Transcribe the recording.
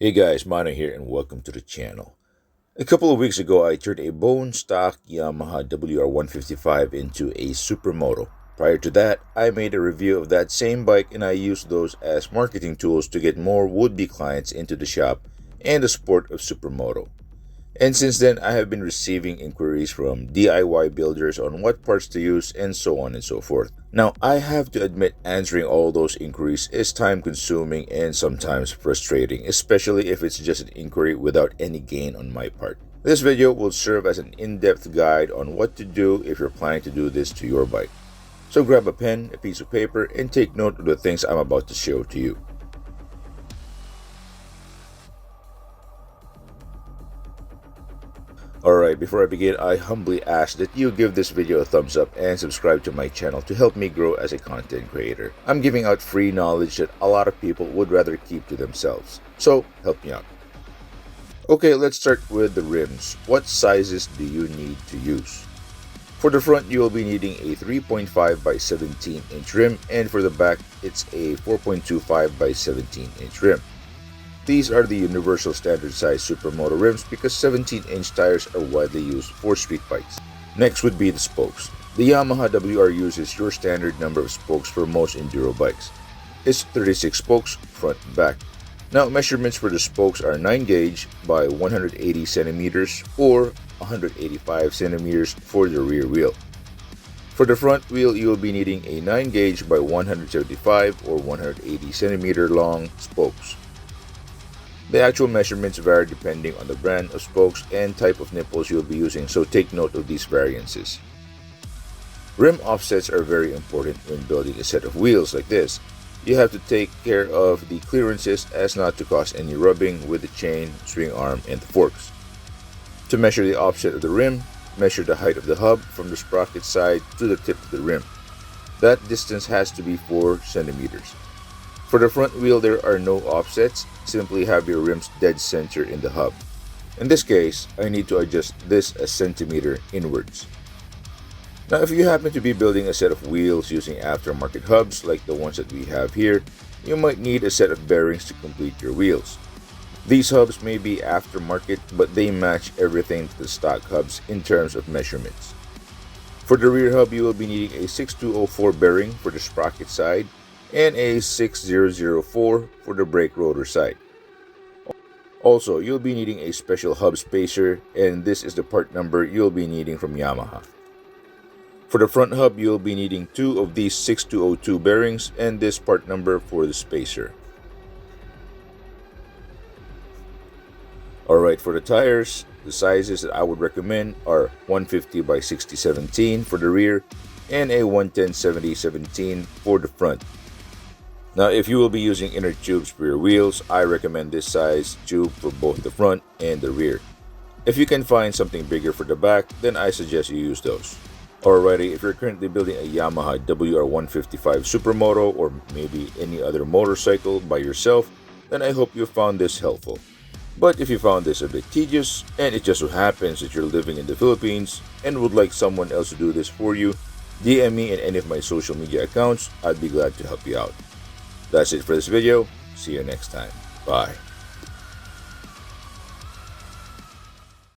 Hey guys, Mano here and welcome to the channel. A couple of weeks ago, I turned a bone stock Yamaha WR155 into a Supermoto. Prior to that, I made a review of that same bike and I used those as marketing tools to get more would-be clients into the shop and the sport of Supermoto. And since then, I have been receiving inquiries from DIY builders on what parts to use and so on and so forth. Now, I have to admit answering all those inquiries is time consuming and sometimes frustrating, especially if it's just an inquiry without any gain on my part. This video will serve as an in-depth guide on what to do if you're planning to do this to your bike. So grab a pen, a piece of paper, and take note of the things I'm about to show to you. Alright, before I begin, I humbly ask that you give this video a thumbs up and subscribe to my channel to help me grow as a content creator. I'm giving out free knowledge that a lot of people would rather keep to themselves, so help me out. Okay, let's start with the rims. What sizes do you need to use? For the front, you will be needing a 3.5 by 17 inch rim, and for the back, it's a 4.25 by 17 inch rim. These are the universal standard size Supermoto rims because 17-inch tires are widely used for street bikes. Next would be the spokes. The Yamaha WR uses your standard number of spokes for most enduro bikes. It's 36 spokes front and back. Now measurements for the spokes are 9 gauge by 180 centimeters or 185 centimeters for the rear wheel. For the front wheel, you will be needing a 9 gauge by 175 or 180 centimeter long spokes. The actual measurements vary depending on the brand of spokes and type of nipples you'll be using, so take note of these variances. Rim offsets are very important when building a set of wheels like this. You have to take care of the clearances as not to cause any rubbing with the chain, swing arm, and the forks. To measure the offset of the rim, measure the height of the hub from the sprocket side to the tip of the rim. That distance has to be 4 centimeters. For the front wheel, there are no offsets. Simply have your rims dead center in the hub. In this case, I need to adjust this a centimeter inwards. Now, if you happen to be building a set of wheels using aftermarket hubs like the ones that we have here, you might need a set of bearings to complete your wheels. These hubs may be aftermarket, but they match everything to the stock hubs in terms of measurements. For the rear hub, you will be needing a 6204 bearing for the sprocket side and a 6004 for the brake rotor side. Also, you'll be needing a special hub spacer, and this is the part number you'll be needing from Yamaha. For the front hub, you'll be needing 2 of these 6202 bearings and this part number for the spacer. Alright, for the tires, the sizes that I would recommend are 150 by 60/17 for the rear and a 110/70/17 for the front. Now, if you will be using inner tubes for your wheels, I recommend this size tube for both the front and the rear. If you can find something bigger for the back, then I suggest you use those. Alrighty, if you're currently building a Yamaha WR155 Supermoto or maybe any other motorcycle by yourself, then I hope you found this helpful. But if you found this a bit tedious, and it just so happens that you're living in the Philippines and would like someone else to do this for you, DM me in any of my social media accounts. I'd be glad to help you out. That's it for this video. See you next time. Bye.